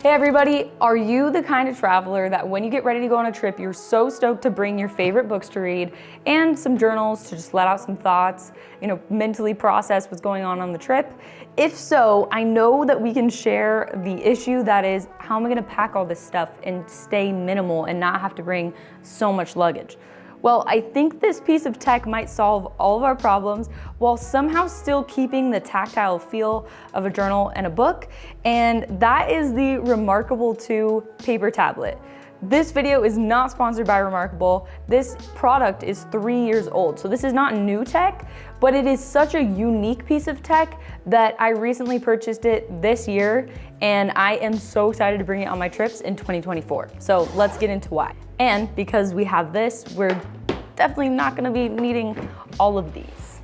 Hey everybody, are you the kind of traveler that when you get ready to go on a trip, you're so stoked to bring your favorite books to read and some journals to just let out some thoughts, mentally process what's going on the trip? If so, I know that we can share the issue that is, how am I gonna pack all this stuff and stay minimal and not have to bring so much luggage? Well, I think this piece of tech might solve all of our problems while somehow still keeping the tactile feel of a journal and a book, and that is the Remarkable 2 paper tablet. This video is not sponsored by Remarkable. This product is 3 years old, so this is not new tech, but it is such a unique piece of tech that I recently purchased it this year, and I am so excited to bring it on my trips in 2024. So let's get into why. And because we have this, we're definitely not gonna be needing all of these.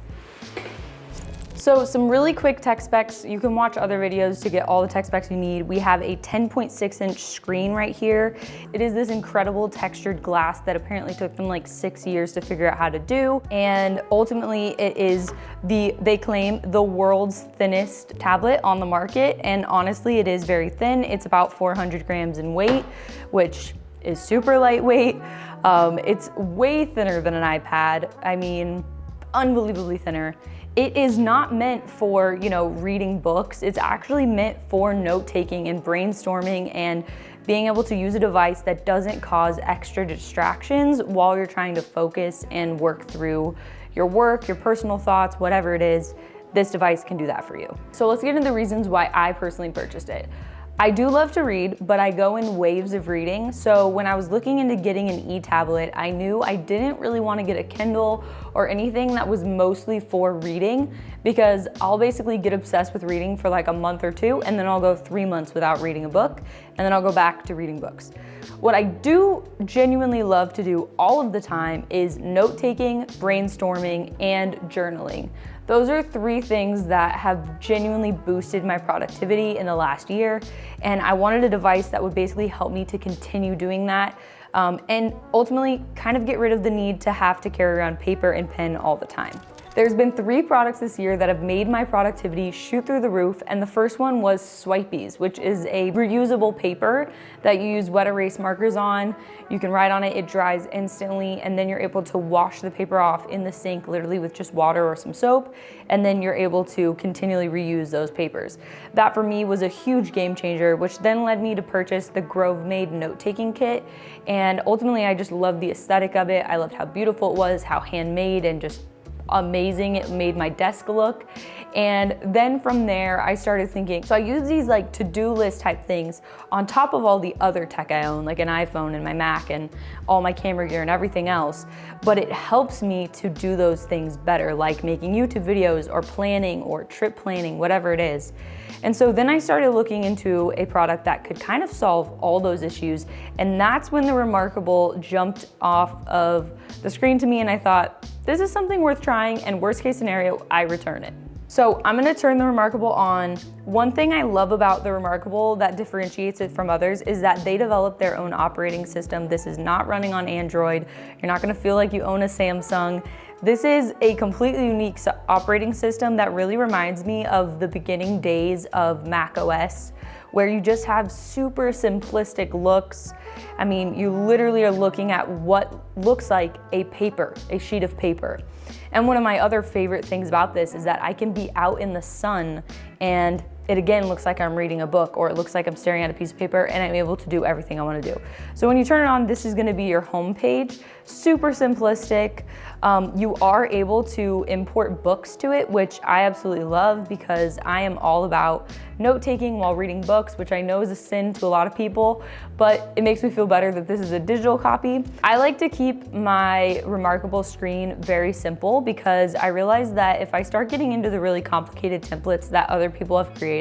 So some really quick tech specs. You can watch other videos to get all the tech specs you need. We have a 10.6-inch screen right here. It is this incredible textured glass that apparently took them like 6 years to figure out how to do. And ultimately it is they claim the world's thinnest tablet on the market. And honestly, it is very thin. It's about 400 grams in weight, which is super lightweight. It's way thinner than an iPad. I mean, unbelievably thinner. It is not meant for, reading books. It's actually meant for note-taking and brainstorming and being able to use a device that doesn't cause extra distractions while you're trying to focus and work through your work, your personal thoughts, whatever it is. This device can do that for you. So let's get into the reasons why I personally purchased it. I do love to read, but I go in waves of reading. So when I was looking into getting an e-tablet, I knew I didn't really want to get a Kindle or anything that was mostly for reading, because I'll basically get obsessed with reading for like a month or two, and then I'll go 3 months without reading a book, and then I'll go back to reading books. What I do genuinely love to do all of the time is note-taking, brainstorming, and journaling. Those are 3 things that have genuinely boosted my productivity in the last year, and I wanted a device that would basically help me to continue doing that, and ultimately kind of get rid of the need to have to carry around paper and pen all the time. There's been 3 products this year that have made my productivity shoot through the roof, and the first one was Swipies, which is a reusable paper that you use wet erase markers on. You can write on it, it dries instantly, and then you're able to wash the paper off in the sink literally with just water or some soap, and then you're able to continually reuse those papers. That for me was a huge game changer, which then led me to purchase the Grove Made note-taking kit, and ultimately I just loved the aesthetic of it. I loved how beautiful it was, how handmade and just amazing it made my desk look. And then from there I started thinking, so I use these like to-do list type things on top of all the other tech I own, like an iPhone and my Mac and all my camera gear and everything else, but it helps me to do those things better, like making YouTube videos or planning or trip planning, whatever it is. And so then I started looking into a product that could kind of solve all those issues, and that's when the Remarkable jumped off of the screen to me, and I thought, this is something worth trying, and worst case scenario, I return it. So I'm gonna turn the Remarkable on. One thing I love about the Remarkable that differentiates it from others is that they develop their own operating system. This is not running on Android. You're not gonna feel like you own a Samsung. This is a completely unique operating system that really reminds me of the beginning days of Mac OS, where you just have super simplistic looks. I mean, you literally are looking at what looks like a sheet of paper. And one of my other favorite things about this is that I can be out in the sun and it again looks like I'm reading a book, or it looks like I'm staring at a piece of paper, and I'm able to do everything I want to do. So when you turn it on, this is going to be your home page. Super simplistic. You are able to import books to it, which I absolutely love because I am all about note-taking while reading books, which I know is a sin to a lot of people, but it makes me feel better that this is a digital copy. I like to keep my Remarkable screen very simple because I realize that if I start getting into the really complicated templates that other people have created,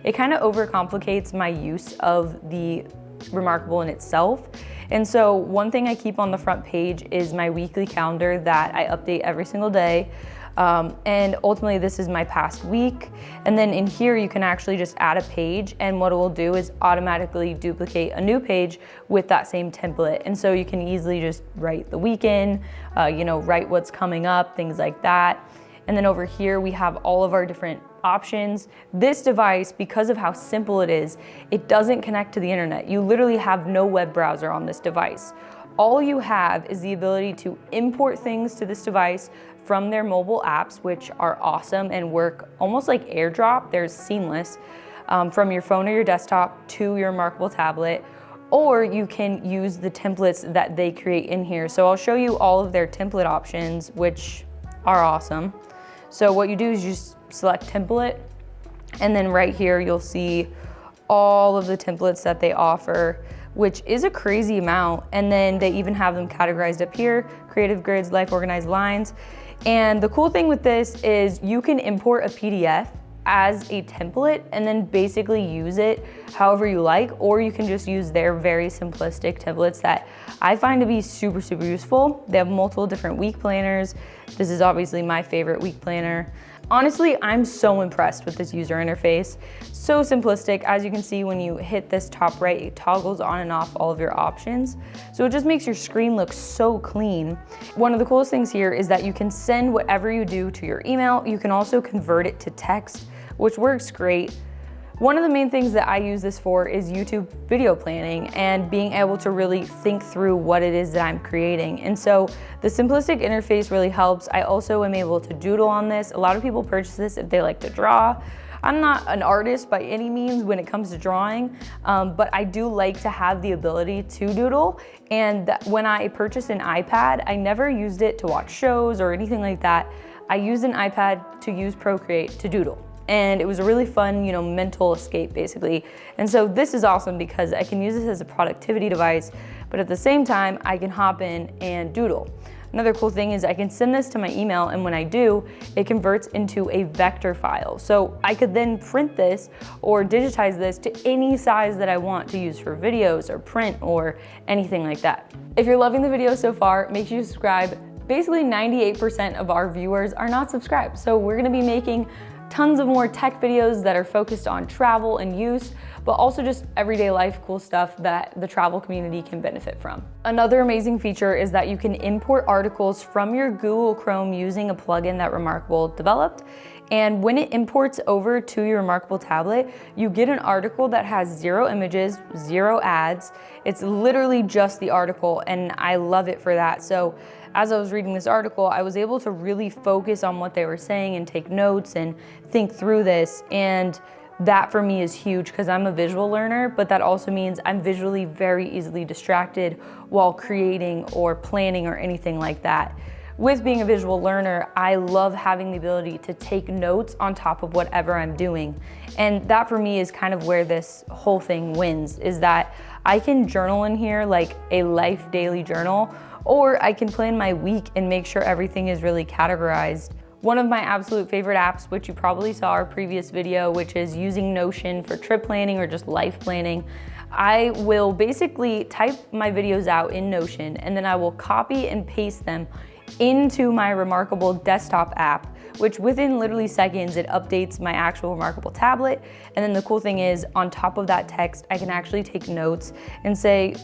it kind of overcomplicates my use of the Remarkable in itself. And so one thing I keep on the front page is my weekly calendar that I update every single day. And ultimately this is my past week. And then in here you can actually just add a page, and what it will do is automatically duplicate a new page with that same template. And so you can easily just write the weekend, write what's coming up, things like that. And then over here, we have all of our different options. This device, because of how simple it is, it doesn't connect to the internet. You literally have no web browser on this device. All you have is the ability to import things to this device from their mobile apps, which are awesome and work almost like AirDrop. They're seamless, from your phone or your desktop to your Remarkable tablet, or you can use the templates that they create in here. So I'll show you all of their template options, which are awesome. So what you do is you just select template, and then right here you'll see all of the templates that they offer, which is a crazy amount. And then they even have them categorized up here: creative grids, life organized lines. And the cool thing with this is you can import a PDF as a template and then basically use it however you like, or you can just use their very simplistic templates that I find to be super, super useful. They have multiple different week planners. This is obviously my favorite week planner. Honestly, I'm so impressed with this user interface. So simplistic. As you can see, when you hit this top right, it toggles on and off all of your options. So it just makes your screen look so clean. One of the coolest things here is that you can send whatever you do to your email. You can also convert it to text, which works great. One of the main things that I use this for is YouTube video planning and being able to really think through what it is that I'm creating. And so the simplistic interface really helps. I also am able to doodle on this. A lot of people purchase this if they like to draw. I'm not an artist by any means when it comes to drawing, but I do like to have the ability to doodle. And when I purchased an iPad, I never used it to watch shows or anything like that. I used an iPad to use Procreate to doodle. And it was a really fun, mental escape basically. And so this is awesome because I can use this as a productivity device, but at the same time, I can hop in and doodle. Another cool thing is I can send this to my email, and when I do, it converts into a vector file. So I could then print this or digitize this to any size that I want to use for videos or print or anything like that. If you're loving the video so far, make sure you subscribe. Basically 98% of our viewers are not subscribed. So we're gonna be making tons of more tech videos that are focused on travel and use, but also just everyday life cool stuff that the travel community can benefit from. Another amazing feature is that you can import articles from your Google Chrome using a plugin that Remarkable developed. And when it imports over to your Remarkable tablet, you get an article that has 0 images, 0 ads. It's literally just the article, and I love it for that. So as I was reading this article, I was able to really focus on what they were saying and take notes and think through this. And that for me is huge because I'm a visual learner, but that also means I'm visually very easily distracted while creating or planning or anything like that. With being a visual learner, I love having the ability to take notes on top of whatever I'm doing. And that for me is kind of where this whole thing wins, is that I can journal in here like a life daily journal, or I can plan my week and make sure everything is really categorized. One of my absolute favorite apps, which you probably saw our previous video, which is using Notion for trip planning or just life planning. I will basically type my videos out in Notion, and then I will copy and paste them into my Remarkable desktop app, which within literally seconds, it updates my actual Remarkable tablet. And then the cool thing is, on top of that text, I can actually take notes and say,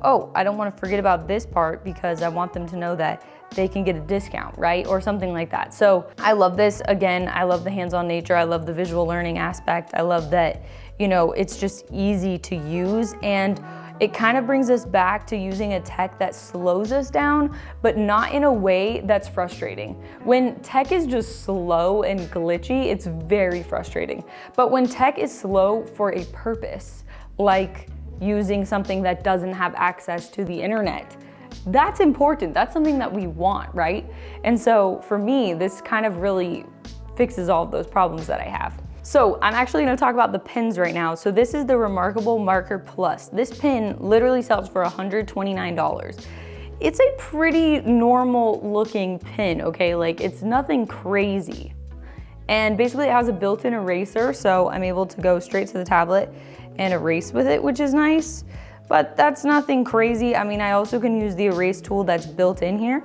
oh, I don't want to forget about this part because I want them to know that they can get a discount, right? Or something like that. So I love this. Again, I love the hands-on nature. I love the visual learning aspect. I love that, it's just easy to use, and it kind of brings us back to using a tech that slows us down, but not in a way that's frustrating. When tech is just slow and glitchy, it's very frustrating. But when tech is slow for a purpose, like using something that doesn't have access to the internet, that's important. That's something that we want, right? And so for me, this kind of really fixes all of those problems that I have. So I'm actually gonna talk about the pens right now. So this is the Remarkable Marker Plus. This pen literally sells for $129. It's a pretty normal looking pen, okay? Like, it's nothing crazy. And basically it has a built-in eraser, so I'm able to go straight to the tablet and erase with it, which is nice. But that's nothing crazy. I mean, I also can use the erase tool that's built in here.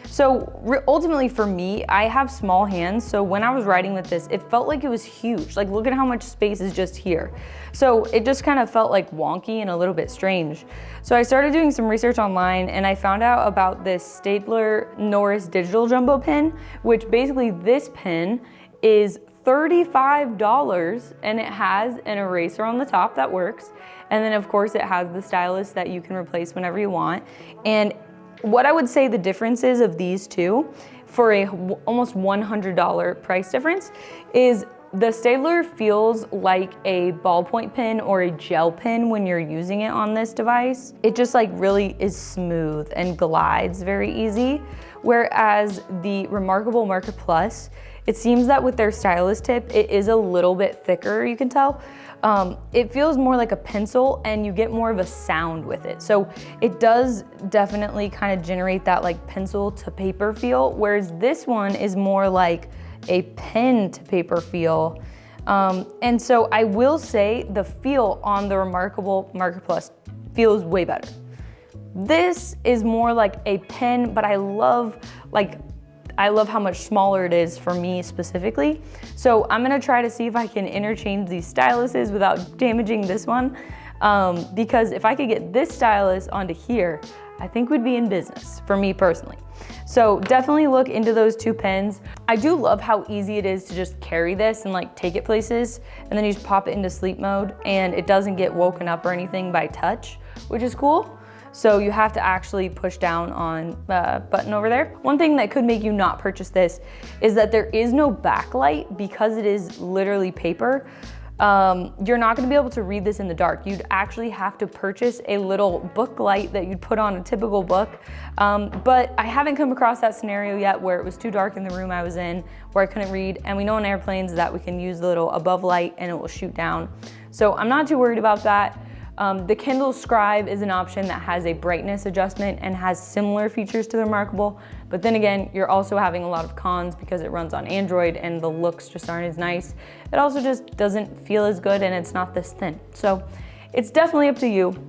So ultimately for me, I have small hands. So when I was writing with this, it felt like it was huge. Like look at how much space is just here. So it just kind of felt like wonky and a little bit strange. So I started doing some research online and I found out about this Stapler Norris digital jumbo pen, which basically this pen is $35 and it has an eraser on the top that works. And then of course it has the stylus that you can replace whenever you want. And what I would say the difference is of these two for a almost $100 price difference is the Stapler feels like a ballpoint pen or a gel pen when you're using it on this device. It just like really is smooth and glides very easy. Whereas the Remarkable Marker Plus, it seems that with their stylus tip, it is a little bit thicker, you can tell. It feels more like a pencil and you get more of a sound with it. So it does definitely kind of generate that like pencil to paper feel, whereas this one is more like a pen to paper feel. And so I will say the feel on the Remarkable Marker Plus feels way better. This is more like a pen, but I love how much smaller it is for me specifically. So I'm gonna try to see if I can interchange these styluses without damaging this one. Because if I could get this stylus onto here, I think we'd be in business for me personally. So definitely look into those two pens. I do love how easy it is to just carry this and like take it places, and then you just pop it into sleep mode and it doesn't get woken up or anything by touch, which is cool. So you have to actually push down on the button over there. One thing that could make you not purchase this is that there is no backlight because it is literally paper. You're not gonna be able to read this in the dark. You'd actually have to purchase a little book light that you'd put on a typical book. But I haven't come across that scenario yet where it was too dark in the room I was in, where I couldn't read. And we know on airplanes that we can use the little above light and it will shoot down. So I'm not too worried about that. The Kindle Scribe is an option that has a brightness adjustment and has similar features to the Remarkable, but then again, you're also having a lot of cons because it runs on Android and the looks just aren't as nice. It also just doesn't feel as good and it's not this thin. So it's definitely up to you.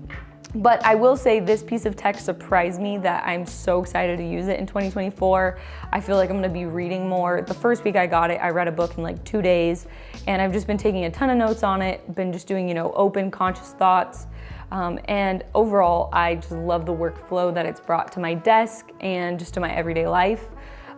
But I will say this piece of tech surprised me that I'm so excited to use it in 2024. I feel like I'm gonna be reading more. The first week I got it, I read a book in like 2 days, and I've just been taking a ton of notes on it, been just doing, open, conscious thoughts. And overall, I just love the workflow that it's brought to my desk and just to my everyday life.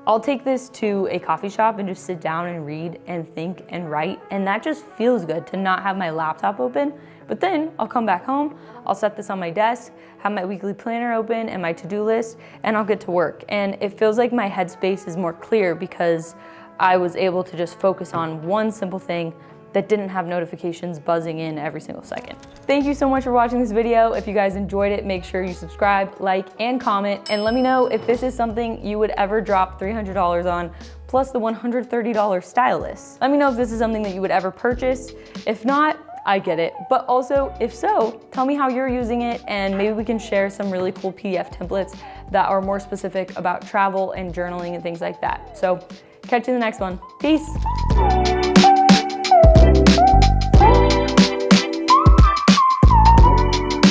I'll take this to a coffee shop and just sit down and read and think and write, and that just feels good to not have my laptop open. But then I'll come back home, I'll set this on my desk, have my weekly planner open and my to-do list, and I'll get to work. And it feels like my headspace is more clear because I was able to just focus on one simple thing that didn't have notifications buzzing in every single second. Thank you so much for watching this video. If you guys enjoyed it, make sure you subscribe, like, and comment, and let me know if this is something you would ever drop $300 on, plus the $130 stylus. Let me know if this is something that you would ever purchase. If not, I get it. But also, if so, tell me how you're using it and maybe we can share some really cool PDF templates that are more specific about travel and journaling and things like that. So catch you in the next one. Peace.